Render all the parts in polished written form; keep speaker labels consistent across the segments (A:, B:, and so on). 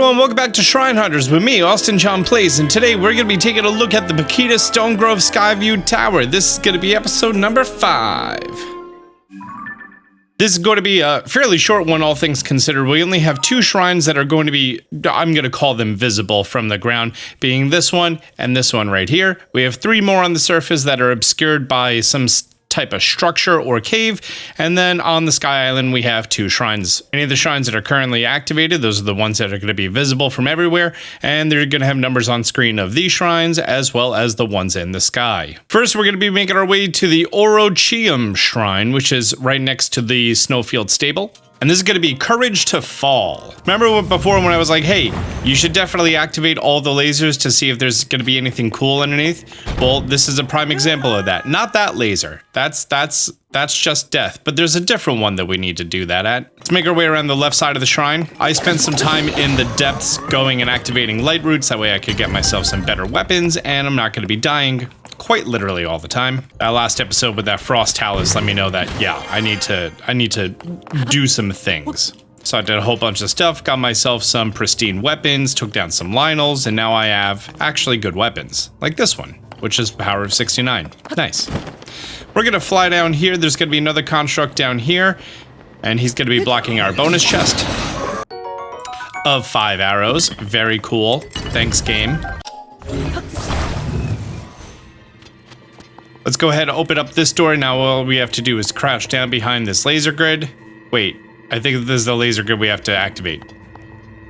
A: everyone, welcome back to Shrine Hunters with me, Austin John Plays, and today we're going to be taking a look at the Pikida Stonegrove Skyview Tower. This is going to be episode number 5. This is going to be a fairly short one, all things considered. We only have 2 shrines that are going to be, I'm going to call them visible from the ground, being this one and this one right here. We have 3 more on the surface that are obscured by some type of structure or cave, and then on the Sky Island we have 2 shrines. Any of the shrines that are currently activated, those are the ones that are going to be visible from everywhere, and they're going to have numbers on screen of these shrines as well as the ones in the sky. First, we're going to be making our way to the Orochium shrine, which is right next to the Snowfield stable. And this is going to be Courage to Fall. Remember before when I was like, hey, you should definitely activate all the lasers to see if there's going to be anything cool underneath? Well, this is a prime example of that. Not that laser. That's just death. But there's a different one that we need to do that at. Let's make our way around the left side of the shrine. I spent some time in the depths going and activating light roots. That way I could get myself some better weapons, and I'm not going to be dying quite literally all the time. That last episode with that frost talus let me know that, yeah, I need to do some things. So I did a whole bunch of stuff, got myself some pristine weapons, took down some Lionels, and now I have actually good weapons, like this one, which is power of 69. Nice. We're gonna fly down here. There's gonna be another construct down here, and he's gonna be blocking our bonus chest of 5 arrows. Very cool. Thanks, game. Let's go ahead and open up this door. Now all we have to do is crouch down behind this laser grid. Wait, I think this is the laser grid we have to activate.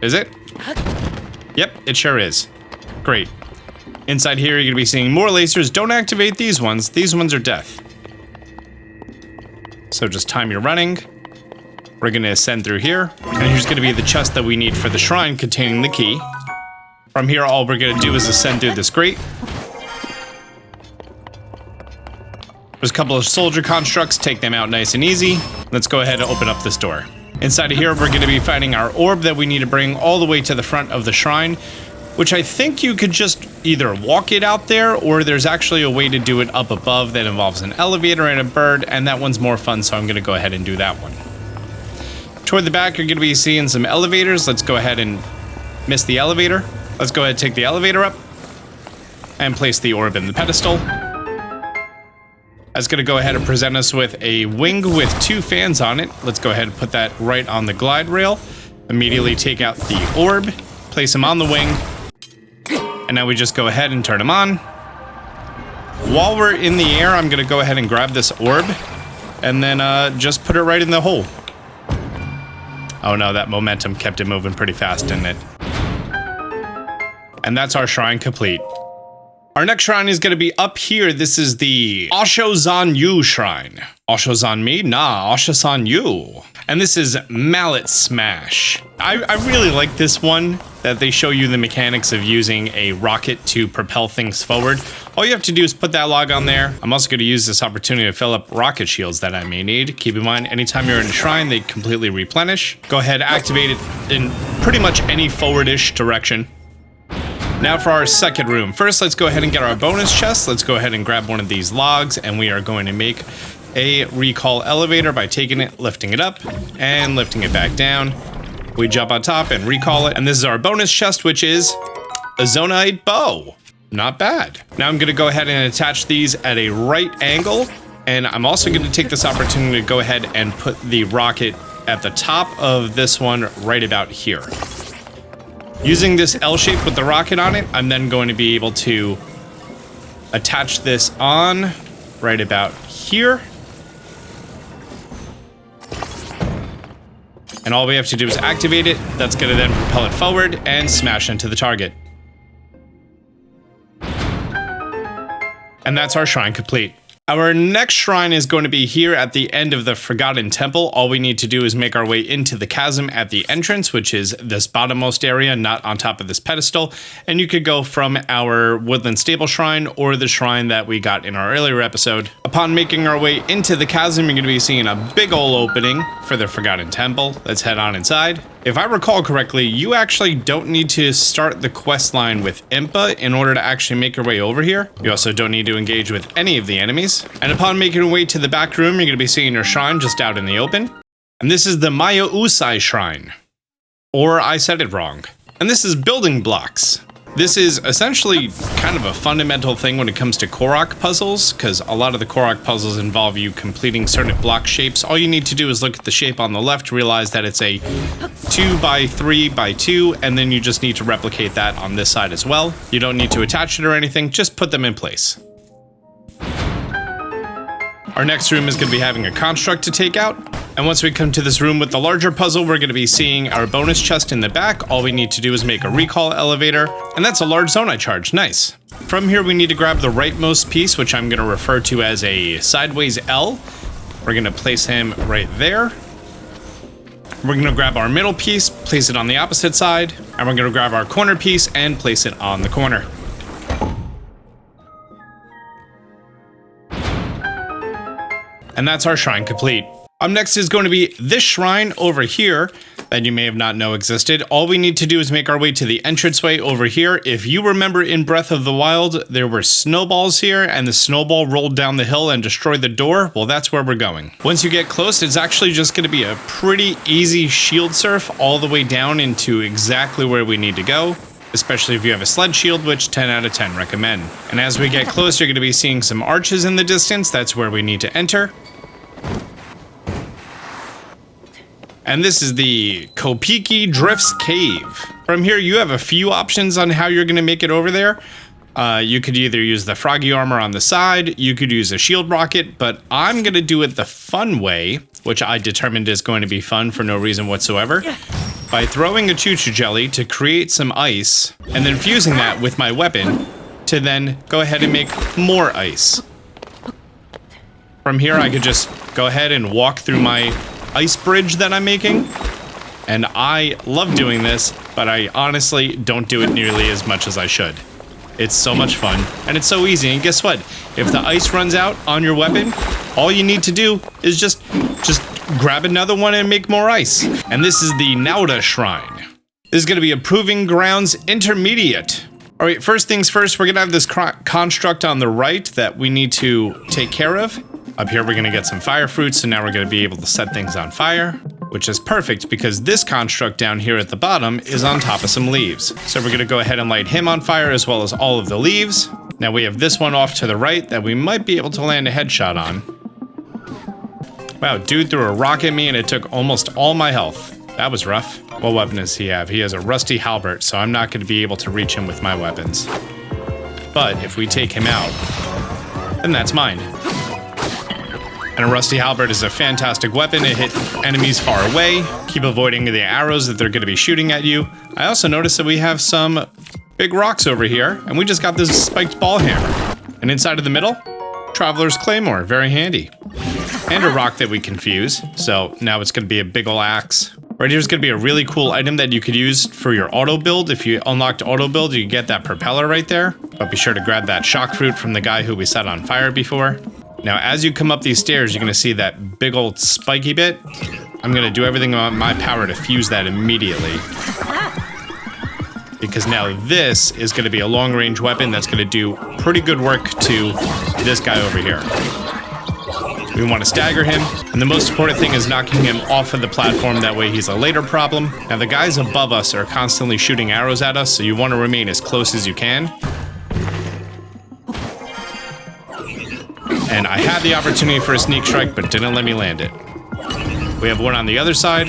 A: Is it? Yep, it sure is. Great. Inside here, you're gonna be seeing more lasers. Don't activate these ones. These ones are death. So just time your running. We're gonna ascend through here. And here's gonna be the chest that we need for the shrine containing the key. From here, all we're gonna do is ascend through this grate. There's a couple of soldier constructs, take them out nice and easy. Let's go ahead and open up this door. Inside of here, we're going to be finding our orb that we need to bring all the way to the front of the shrine, which I think you could just either walk it out there, or there's actually a way to do it up above that involves an elevator and a bird, and that one's more fun, so I'm going to go ahead and do that one. Toward the back, you're going to be seeing some elevators. Let's go ahead and miss the elevator. Let's go ahead and take the elevator up and place the orb in the pedestal. That's going to go ahead and present us with a wing with 2 fans on it. Let's go ahead and put that right on the glide rail. Immediately take out the orb, place him on the wing, and now we just go ahead and turn him on. While we're in the air, I'm going to go ahead and grab this orb, and then just put it right in the hole. Oh no, that momentum kept it moving pretty fast, didn't it? And that's our shrine complete. Our next shrine is going to be up here. This is the Oshozan-u shrine. Oshozan-me? Nah, Oshozan-u. And this is Mallet Smash. I really like this one, that they show you the mechanics of using a rocket to propel things forward. All you have to do is put that log on there. I'm also going to use this opportunity to fill up rocket shields that I may need. Keep in mind, anytime you're in a shrine, they completely replenish. Go ahead, activate it in pretty much any forward-ish direction. Now for our second room. First, let's go ahead and get our bonus chest. Let's go ahead and grab one of these logs, and we are going to make a recall elevator by taking it, lifting it up, and lifting it back down. We jump on top and recall it, and this is our bonus chest, which is a Zonite bow. Not bad. Now I'm going to go ahead and attach these at a right angle, and I'm also going to take this opportunity to go ahead and put the rocket at the top of this one right about here. Using this L shape with the rocket on it, I'm then going to be able to attach this on right about here. And all we have to do is activate it. That's going to then propel it forward and smash into the target. And that's our shrine complete. Our next shrine is going to be here at the end of the Forgotten Temple. All we need to do is make our way into the chasm at the entrance, which is this bottommost area, not on top of this pedestal. And you could go from our Woodland Stable Shrine or the shrine that we got in our earlier episode. Upon making our way into the chasm, you're going to be seeing a big ol' opening for the Forgotten Temple. Let's head on inside. If I recall correctly, you actually don't need to start the quest line with Impa in order to actually make your way over here. You also don't need to engage with any of the enemies. And upon making your way to the back room, you're going to be seeing your shrine just out in the open. And this is the Mayausiy shrine. Or I said it wrong. And this is building blocks. This is essentially kind of a fundamental thing when it comes to Korok puzzles, because a lot of the Korok puzzles involve you completing certain block shapes. All you need to do is look at the shape on the left, realize that it's a 2x3x2, and then you just need to replicate that on this side as well. You don't need to attach it or anything, just put them in place. Our next room is going to be having a construct to take out. And once we come to this room with the larger puzzle, we're going to be seeing our bonus chest in the back. All we need to do is make a recall elevator, and that's a large zonai charge. Nice. From here, we need to grab the rightmost piece, which I'm going to refer to as a sideways L. We're going to place him right there. We're going to grab our middle piece, place it on the opposite side, and we're going to grab our corner piece and place it on the corner. And that's our shrine complete. Up next is going to be this shrine over here that you may have not known existed. All we need to do is make our way to the entranceway over here. If you remember in Breath of the Wild, there were snowballs here and the snowball rolled down the hill and destroyed the door. Well, that's where we're going. Once you get close, it's actually just going to be a pretty easy shield surf all the way down into exactly where we need to go, especially if you have a sled shield, which 10 out of 10 recommend. And as we get close, you're going to be seeing some arches in the distance. That's where we need to enter. And this is the Kopeeki Drifts Cave. From here, you have a few options on how you're going to make it over there. You could either use the froggy armor on the side, you could use a shield rocket, but I'm going to do it the fun way, which I determined is going to be fun for no reason whatsoever, by throwing a choo-choo jelly to create some ice, and then fusing that with my weapon to then go ahead and make more ice. From here, I could just go ahead and walk through my ice bridge that I'm making, and I love doing this, but I honestly don't do it nearly as much as I should. It's so much fun, and it's so easy, and guess what? If the ice runs out on your weapon, all you need to do is just grab another one and make more ice. And this is the Nouda Shrine. This is going to be a Proving Grounds Intermediate. All right, first things first, we're going to have this construct on the right that we need to take care of. Up here, we're going to get some fire fruits, so now we're going to be able to set things on fire, which is perfect because this construct down here at the bottom is on top of some leaves. So we're going to go ahead and light him on fire as well as all of the leaves. Now we have this one off to the right that we might be able to land a headshot on. Wow, dude threw a rock at me and it took almost all my health. That was rough. What weapon does he have? He has a rusty halberd, so I'm not going to be able to reach him with my weapons. But if we take him out, then that's mine. And a rusty halberd is a fantastic weapon. It hits enemies far away. Keep avoiding the arrows that they're going to be shooting at you. I also noticed that we have some big rocks over here, and we just got this spiked ball hammer. And inside of the middle, Traveler's Claymore, very handy. And a rock that we can fuse, so now it's going to be a big ol' axe. Right here's going to be a really cool item that you could use for your auto build. If you unlocked auto build, you get that propeller right there. But be sure to grab that shock fruit from the guy who we set on fire before. Now, as you come up these stairs, you're going to see that big old spiky bit. I'm going to do everything on my power to fuse that immediately. Because now this is going to be a long-range weapon that's going to do pretty good work to this guy over here. We want to stagger him, and the most important thing is knocking him off of the platform. That way he's a later problem. Now, the guys above us are constantly shooting arrows at us, so you want to remain as close as you can. And I had the opportunity for a sneak strike, but didn't let me land it. We have one on the other side.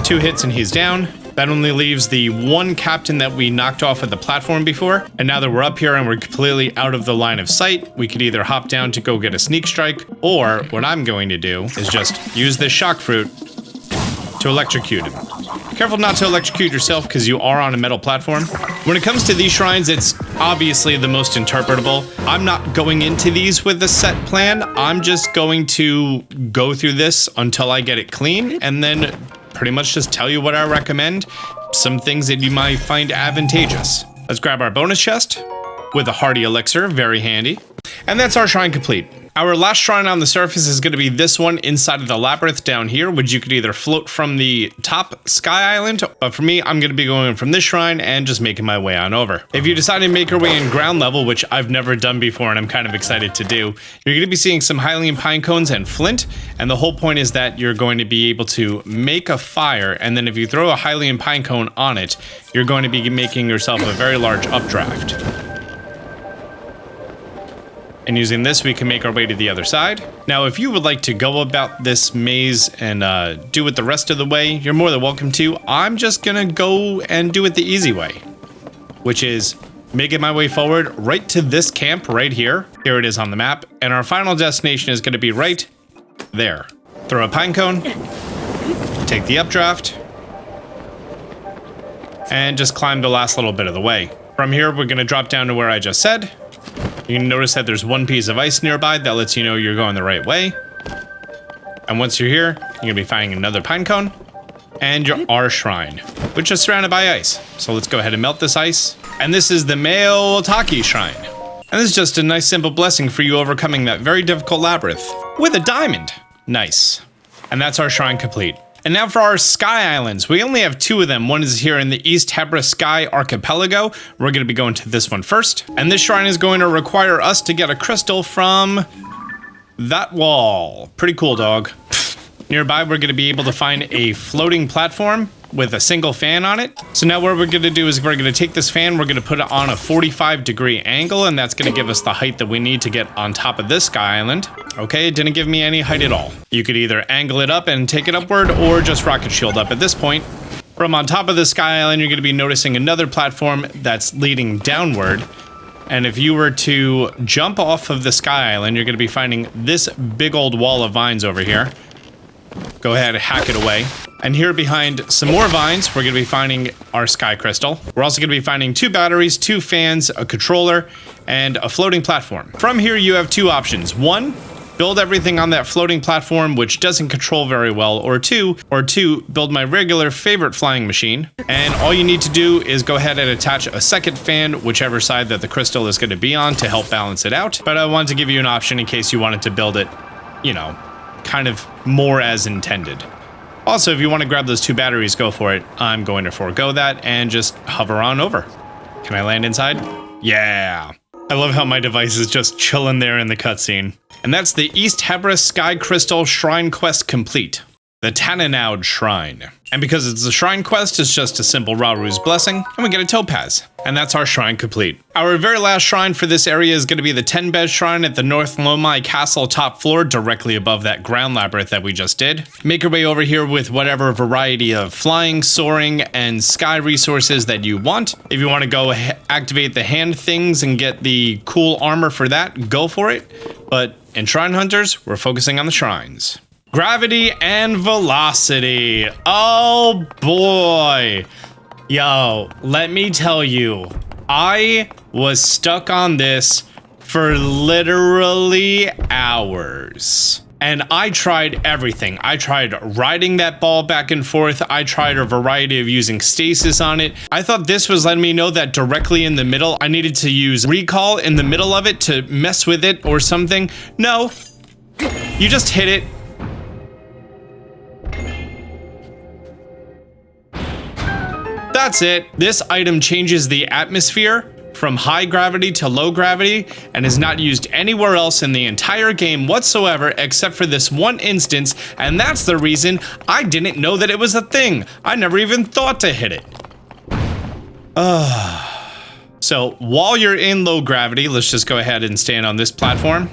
A: 2 hits and he's down. That only leaves the one captain that we knocked off of the platform before. And now that we're up here and we're completely out of the line of sight, we could either hop down to go get a sneak strike, or what I'm going to do is just use this shock fruit to electrocute him. Careful not to electrocute yourself because you are on a metal platform. When it comes to these shrines, it's obviously the most interpretable. I'm not going into these with a set plan. I'm just going to go through this until I get it clean, and then pretty much just tell you what I recommend, some things that you might find advantageous. Let's grab our bonus chest with a hearty elixir, very handy. And that's our shrine complete. Our last shrine on the surface is going to be this one inside of the labyrinth down here, which you could either float from the top Sky Island, but for me, I'm going to be going from this shrine and just making my way on over. If you decide to make your way in ground level, which I've never done before and I'm kind of excited to do, you're going to be seeing some Hylian pine cones and flint, and the whole point is that you're going to be able to make a fire, and then if you throw a Hylian pine cone on it, you're going to be making yourself a very large updraft. And using this, we can make our way to the other side. Now, if you would like to go about this maze and do it the rest of the way, you're more than welcome to. I'm just gonna go and do it the easy way, which is making my way forward right to this camp right here. Here it is on the map. And our final destination is gonna be right there. Throw a pine cone, take the updraft, and just climb the last little bit of the way. From here, we're gonna drop down to where I just said. You can notice that there's one piece of ice nearby that lets you know you're going the right way. And once you're here, you're gonna be finding another pine cone and our shrine, which is surrounded by ice. So let's go ahead and melt this ice. And this is the Mayaotaki shrine. And this is just a nice simple blessing for you overcoming that very difficult labyrinth with a diamond. Nice. And that's our shrine complete. And now for our Sky Islands. We only have 2 of them. One is here in the East Hebrea Sky Archipelago. We're going to be going to this one first. And this shrine is going to require us to get a crystal from that wall. Pretty cool, dog. Nearby, we're going to be able to find a floating platform with a single fan on it. So now what we're going to do is we're going to take this fan, we're going to put it on a 45-degree angle, and that's going to give us the height that we need to get on top of this Sky Island. Okay, it didn't give me any height at all. You could either angle it up and take it upward, or just rocket shield up at this point. From on top of the Sky Island, you're going to be noticing another platform that's leading downward. And if you were to jump off of the Sky Island, you're going to be finding this big old wall of vines over here. Go ahead and hack it away. And here behind some more vines, we're going to be finding our sky crystal. We're also going to be finding 2 batteries, 2 fans, a controller, and a floating platform. From here, you have 2 options. 1, build everything on that floating platform, which doesn't control very well, or two, build my regular favorite flying machine. And all you need to do is go ahead and attach a second fan, whichever side that the crystal is going to be on, to help balance it out. But I wanted to give you an option in case you wanted to build it, you know, kind of more as intended. Also, if you want to grab those 2 batteries, go for it. I'm going to forego that and just hover on over. Can I land inside? Yeah. I love how my device is just chilling there in the cutscene. And that's the East Hebrea Sky Crystal Shrine Quest complete. The Taninoud Shrine. And because it's a shrine quest, it's just a simple Rauru's blessing, and we get a topaz. And that's our shrine complete. Our very last shrine for this area is going to be the Tenbez Shrine at the North Lomei Castle top floor, directly above that ground labyrinth that we just did. Make your way over here with whatever variety of flying, soaring, and sky resources that you want. If you want to go activate the hand things and get the cool armor for that, go for it. But in Shrine Hunters, we're focusing on the shrines. Gravity and velocity. Oh boy. Yo, let me tell you, I was stuck on this for literally hours. And I tried everything. I tried riding that ball back and forth. I tried a variety of using stasis on it. I thought this was letting me know that directly in the middle, I needed to use recall in the middle of it to mess with it or something. No, you just hit it. That's it. This item changes the atmosphere from high gravity to low gravity and is not used anywhere else in the entire game whatsoever except for this one instance, and that's the reason I didn't know that it was a thing. I never even thought to hit it. So while you're in low gravity, let's just go ahead and stand on this platform.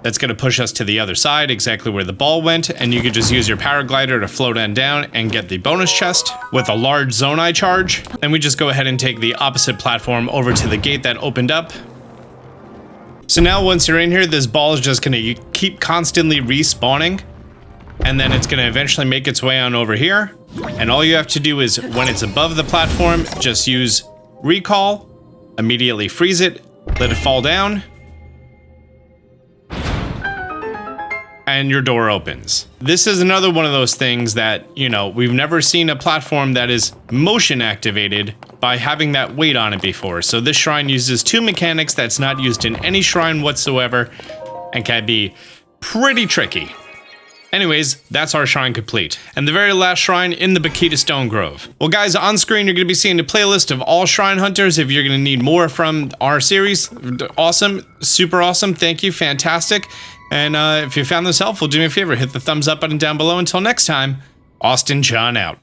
A: That's going to push us to the other side, exactly where the ball went, and you could just use your paraglider to float on down and get the bonus chest with a large Zonai charge. Then we just go ahead and take the opposite platform over to the gate that opened up. So now once you're in here, this ball is just going to keep constantly respawning, and then it's going to eventually make its way on over here. And all you have to do is, when it's above the platform, just use recall, immediately freeze it, let it fall down, and your door opens. This is another one of those things that, you know, we've never seen a platform that is motion activated by having that weight on it before. So this shrine uses 2 mechanics that's not used in any shrine whatsoever. and can be pretty tricky. Anyways, that's our shrine complete. And the very last shrine in the Pikida Stonegrove. Well guys, on screen you're going to be seeing a playlist of all shrine hunters if you're going to need more from our series. Awesome, super awesome, thank you, fantastic. And if you found this helpful, do me a favor, hit the thumbs up button down below. Until next time, Austin John out.